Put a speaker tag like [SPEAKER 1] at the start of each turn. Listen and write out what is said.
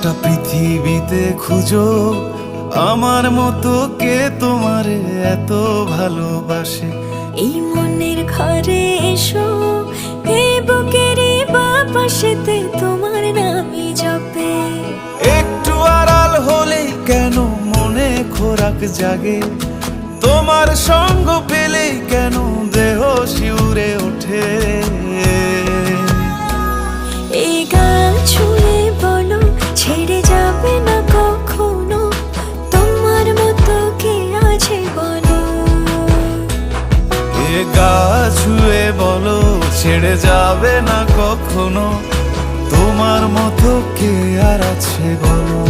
[SPEAKER 1] গোটা পৃথিবীতে খুঁজো আমার মতো কে তোমারে এত ভালোবাসে।
[SPEAKER 2] এই মনের ঘরে এসো, এই বুকেরই বাপাশেতে তোমার নামই জপে।
[SPEAKER 1] একটু আড়াল হলেই কেন মনে খোরাক জাগে, তোমার সঙ্গ পেলেই কেন দেহ শিউরে ওঠে।
[SPEAKER 2] এই গান ছুঁয়ে বলো ছেড়ে যাবে না কখনো, তোমার মতো কে আছে বলো।
[SPEAKER 1] এ গা ছুঁয়ে বলো ছেড়ে যাবে না কখনো, তোমার মতো কে আর আছে বলো।